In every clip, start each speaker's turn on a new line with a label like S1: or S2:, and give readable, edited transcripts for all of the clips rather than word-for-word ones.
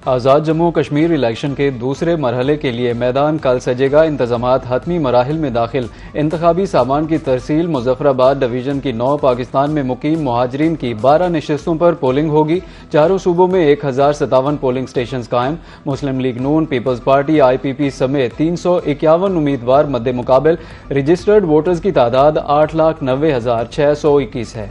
S1: आज़ाद Jammu Kashmir election के दूसरे मरहले के लिए मैदान कल सजेगा। इंतजामात हतमी मराहिल में दाखिल। इंतखाबी सामान की तरसील। मुजफ्फराबाद डिवीजन की 9 पाकिस्तान में मुकीम मुहाजिरीन की 12 नशिस्तों पर पोलिंग होगी। चारों सूबों में 1057 पोलिंग स्टेशन कायम। मुस्लिम लीग नून, पीपल्स पार्टी, IPP समेत 351 उम्मीदवार मद्दे मुकाबल। रजिस्टर्ड वोटर्स की तादाद 8,90,621 है।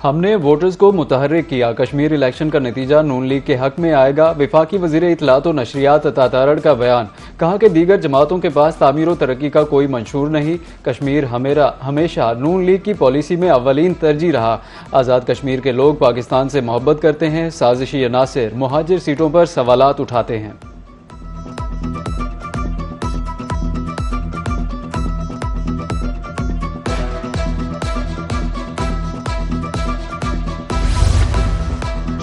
S1: हमने वोटर्स को मुतहर्रिक किया। कश्मीर इलेक्शन का नतीजा नून लीग के हक में आएगा। वफाकी वजीर इत्तलात व नशरियात अता तारड़ का बयान। कहा कि दीगर जमातों के पास तामीर व तरक्की का कोई मंशूर नहीं। कश्मीर हमेशा नून लीग की पॉलिसी में अव्वलीन तरजीह रहा। आज़ाद कश्मीर के लोग पाकिस्तान से मोहब्बत करते हैं। साजिशी अनासिर मुहाजिर सीटों पर सवालात उठाते हैं।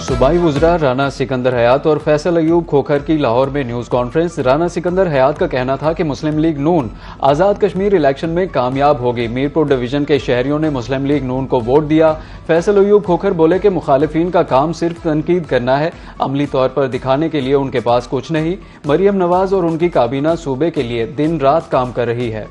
S1: सूबाई वुज़रा राना सिकंदर हयात और फैसल अयूब खोखर की लाहौर में न्यूज़ कॉन्फ्रेंस। राना सिकंदर हयात का कहना था कि मुस्लिम लीग नून आज़ाद कश्मीर इलेक्शन में कामयाब होगी। मीरपुर डिवीजन के शहरियों ने मुस्लिम लीग नून को वोट दिया। फैसल अयूब खोखर बोले कि मुखालिफिन का काम सिर्फ तनकीद करना है, अमली तौर पर दिखाने के लिए उनके पास कुछ नहीं। मरियम नवाज और उनकी काबीना सूबे के लिए दिन रात काम कर रही है।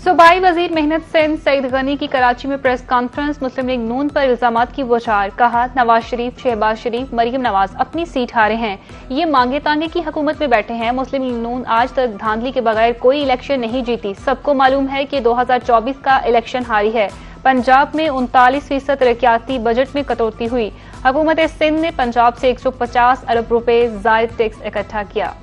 S2: सूबाई वजीर मेहनत सिंह सईद गनी की कराची में प्रेस कॉन्फ्रेंस। मुस्लिम लीग नून पर इल्जामात की बौछार। कहा, नवाज शरीफ, शहबाज शरीफ, मरियम नवाज अपनी सीट हारे हैं। ये मांगे तांगे की हुकूमत में बैठे हैं। मुस्लिम लीग नून आज तक धांधली के बगैर कोई इलेक्शन नहीं जीती। सबको मालूम है कि 2024 का इलेक्शन हारी है। पंजाब में 39% तरक्याती बजट में कटौती हुई। हुकूमत सिंध ने पंजाब से 150 अरब रुपए जायद टैक्स इकट्ठा किया।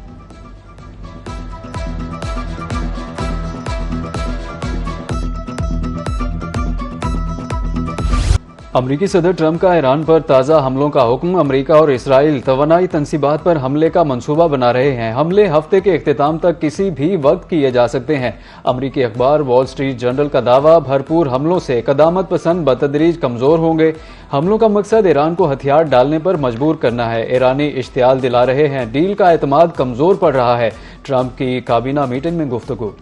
S1: अमरीकी सदर ट्रंप का ईरान पर ताज़ा हमलों का हुक्म। अमरीका और इसराइल तवानाई तनसीबात पर हमले का मंसूबा बना रहे हैं। हमले हफ्ते के इख्तिताम तक किसी भी वक्त किए जा सकते हैं। अमरीकी अखबार वॉल स्ट्रीट जर्नल का दावा, भरपूर हमलों से कदामत पसंद बतदरीज कमजोर होंगे। हमलों का मकसद ईरान को हथियार डालने पर मजबूर करना है। ईरानी इश्तियाल दिला रहे हैं। डील का एतमाद कमजोर पड़ रहा है। ट्रंप की काबीना मीटिंग में गुफ्तगू।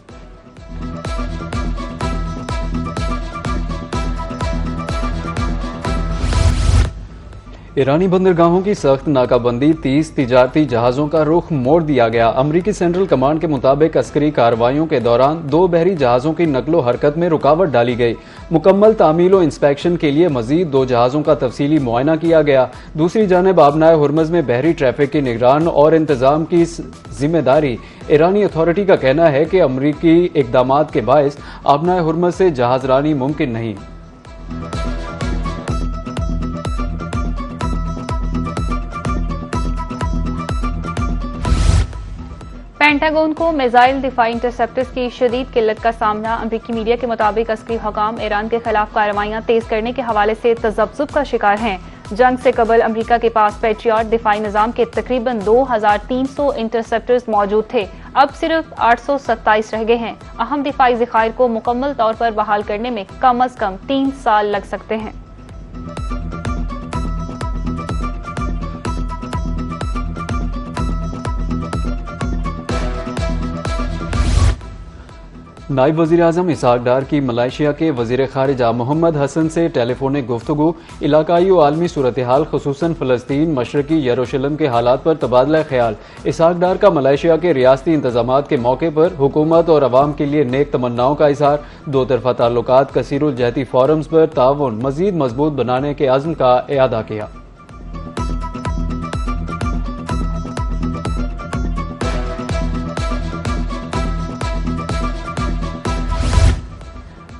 S1: ईरानी बंदरगाहों की सख्त नाकाबंदी। 30 तिजारती जहाजों का रुख मोड़ दिया गया। अमरीकी सेंट्रल कमांड के मुताबिक अस्करी कार्रवाइयों के दौरान 2 बहरी जहाजों की नकलो हरकत में रुकावट डाली गई। मुकम्मल तामील व इंस्पेक्शन के लिए मजीद 2 जहाजों का तफसीली मुआयना किया गया। दूसरी जानिब आबनाए हुर्मज में बहरी ट्रैफिक की निगरान और इंतजाम की जिम्मेदारी ईरानी अथॉरिटी का कहना है कि अमरीकी इकदामात के बायस आबनाए हुर्मज से जहाजरानी मुमकिन नहीं।
S2: पेंटागन को मिसाइल दिफाई इंटरसेप्टर्स की शदीद किल्लत का सामना। अमरीकी मीडिया के मुताबिक अस्करी हुकाम ईरान के खिलाफ कार्रवाइयां तेज करने के हवाले से तजब्जुब का शिकार हैं। जंग से कबल अमरीका के पास पैट्रियट दिफाई निजाम के तकरीबन 2300 इंटरसेप्टर्स मौजूद थे। अब सिर्फ 827 रह गए हैं। अहम दिफाई ज़खायर को मुकम्मल तौर पर बहाल करने में कम अज कम 3 साल लग सकते हैं।
S1: नायब वज़ीर आज़म इसहाक डार की मलेशिया के वज़ीर ख़ारिजा मोहम्मद हसन से टेलीफोनिक गुफ्तगू। इलाकाई व आलमी सूरत हाल खुसूसन फ़लस्तीन मशरकी यरूशलेम के हालात पर तबादला ख्याल। इसहाक डार का मलेशिया के रियासती इंतज़ामात के मौके पर हुकूमत और अवाम के लिए नेक तमन्नाओं का इज़हार। 2 तरफ़ा ताल्लुकात कसीरुल जहती फ़ोरम्स पर ताउन मज़ीद मजबूत बनाने के अज़्म का इआदा किया।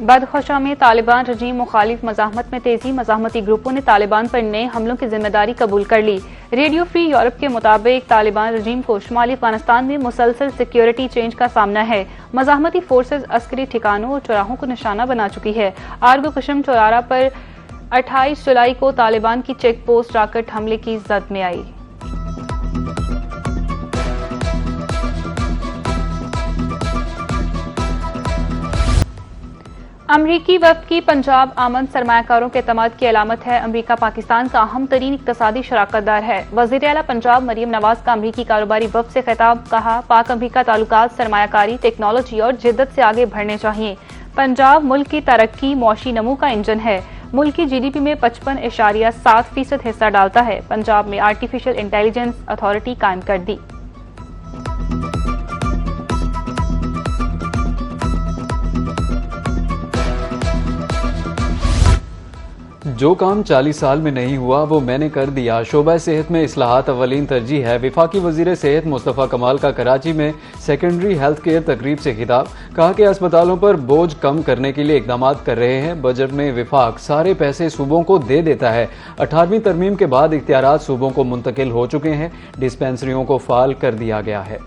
S2: बदख्शा में तालिबान रजीम मुखालिफ मज़ाहमत में तेजी। मज़ाहमती ग्रुपों ने तालिबान पर नए हमलों की जिम्मेदारी कबूल कर ली। रेडियो फ्री यूरोप के मुताबिक तालिबान रजीम को शुमाली अफगानिस्तान में मुसलसल सिक्योरिटी चेंज का सामना है। मज़ाहमती फोर्सेज अस्करी ठिकानों और चौराहों को निशाना बना चुकी है। आर्गो कशम चौराहा पर 28 जुलाई को तालिबान की चेक पोस्ट रॉकेट हमले की जद में आई। अमरीकी वफ्द की पंजाब आमद सरमायाकारों के एतमाद की अलामत है। अमरीका पाकिस्तान का अहम तरीन इक्तसादी शराकतदार है। वज़ीर आला पंजाब मरियम नवाज का अमरीकी कारोबारी वफ्द से खिताब, कहा पाक अमरीका ताल्लुकात सरमायाकारी, टेक्नोलॉजी और जिद्दत से आगे बढ़ने चाहिए। पंजाब मुल्क की तरक्की, मौशी नमू का इंजन है। मुल्क की GDP में 55.7% हिस्सा डालता है। पंजाब में आर्टिफिशियल इंटेलिजेंस अथॉरिटी कायम कर दी।
S1: जो काम 40 साल में नहीं हुआ वो मैंने कर दिया। शोबा सेहत में इस्लाहात अवलीन तरजीह है। विफाकी वजीर सेहत मुस्तफ़ा कमाल का कराची में सेकेंडरी हेल्थ केयर तकरीब से खिताब, कहा कि अस्पतालों पर बोझ कम करने के लिए इकदाम कर रहे हैं। बजट में विफाक सारे पैसे सूबों को दे देता है। 18वीं तरमीम के बाद इख्तियारात सूबों को मुंतकिल हो चुके हैं। डिस्पेंसरियों को फाल कर दिया गया है।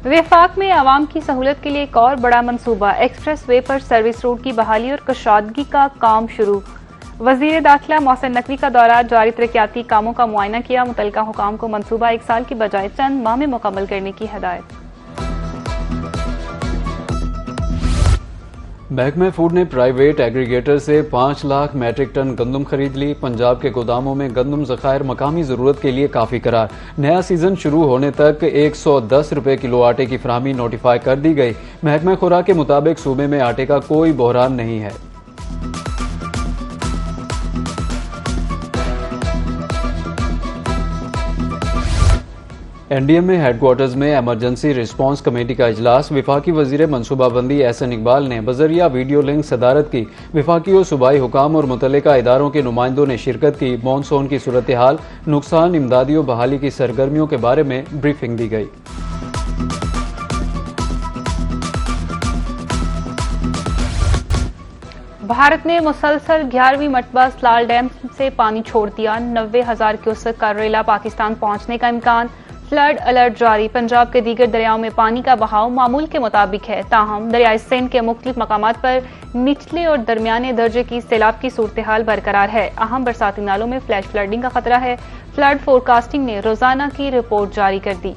S2: विफाक में आवाम की सहूलत के लिए एक और बड़ा मंसूबा, एक्सप्रेस वे पर सर्विस रूट की बहाली और कशादगी का काम शुरू। वजीर दाखिला मोहसिन नकवी का दौरा, जारी तरक्याती कामों का मुआयना किया। मुतल्लिका हुकाम को मंसूबा 1 साल की बजाय चंद माह में मुकम्मल करने की हिदायत।
S1: महकमा फूड ने प्राइवेट एग्रीगेटर से 5 लाख मैट्रिक टन गंदम खरीद ली। पंजाब के गोदामों में गंदम ज़खायर मकामी ज़रूरत के लिए काफ़ी करार। नया सीजन शुरू होने तक 110 रुपये किलो आटे की फराहमी नोटिफाई कर दी गई। महकमा खुराक के मुताबिक सूबे में आटे का कोई बहरान नहीं है। NDM में हेडक्वार्टर्स में एमरजेंसी रिस्पांस कमेटी का इजलास। विफाकी वजीर मनसूबाबंदी एहसन इकबाल ने बजरिया वीडियो लिंक सदारत की। विफाकी और सूबाई हुकाम और मुतल्लिका इदारों के नुमाइंदों ने शिरकत की। मानसून की सूरत हाल, नुकसान, इमदादी और बहाली की सरगर्मियों के बारे में ब्रीफिंग दी गई।
S2: भारत ने मुसलसल 11वीं मरतबा सलाल डैम से पानी छोड़ दिया। 90,000 क्यूसेक का रेला पाकिस्तान पहुंचने का इम्कान। फ्लड अलर्ट जारी। पंजाब के दीगर दरियाओं में पानी का बहाव मामूल के मुताबिक है। ताहम दरियाए सिंध के मुख्तलिफ मकामात पर निचले और दरमियाने दर्जे की सैलाब की सूरत हाल बरकरार है। अहम बरसाती नालों में फ्लैश फ्लडिंग का खतरा है। फ्लड फोरकास्टिंग ने रोजाना की रिपोर्ट जारी कर दी।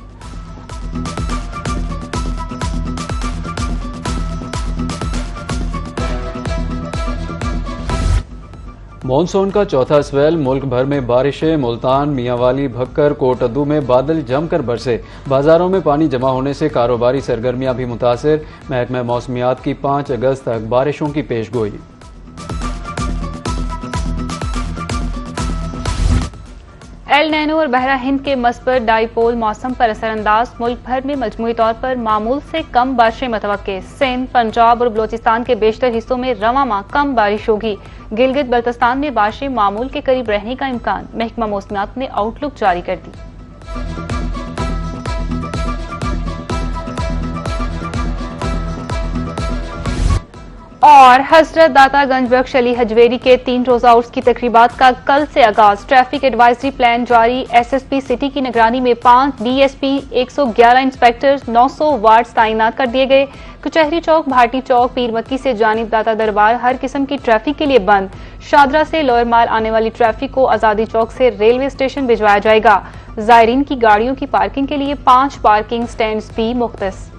S1: मॉनसून का चौथा स्पेल, मुल्क भर में बारिशें। मुल्तान, मियांवाली, भक्कर, कोटअद्दू में बादल जमकर बरसे। बाजारों में पानी जमा होने से कारोबारी सरगर्मियां भी मुतासिर। महकमा मौसमियात की 5 अगस्त तक बारिशों की पेशगोई।
S2: एल नैनो और बहरा हिंद के मस्बर डाइपोल मौसम पर असरअंदाज। मुल्क भर में मजमूई तौर पर मामूल से कम बारिशें मतवक्के। सिंध, पंजाब और बलोचिस्तान के बेशतर हिस्सों में रवां माह कम बारिश होगी। गिलगित बल्तिस्तान में बारिशें मामूल के करीब रहने का इम्कान। महकमा मौसमियात ने आउटलुक जारी कर दी। और हजरत दातागंज बख्श अली हजवेरी के 3 रोजा उर्स की तकरीबात का कल से आगाज। ट्रैफिक एडवाइजरी प्लान जारी। SSP सिटी की निगरानी में 5 DSP, 111 इंस्पेक्टर्स, 900 वार्ड्स तैनात कर दिए गए। कचहरी चौक, भाटी चौक, पीर मक्की से जानिब दाता दरबार हर किस्म की ट्रैफिक के लिए बंद। शादरा से लोअर माल आने वाली ट्रैफिक को आजादी चौक से रेलवे स्टेशन भिजवाया जाएगा। जायरीन की गाड़ियों की पार्किंग के लिए 5 पार्किंग स्टैंड भी मुख्तस।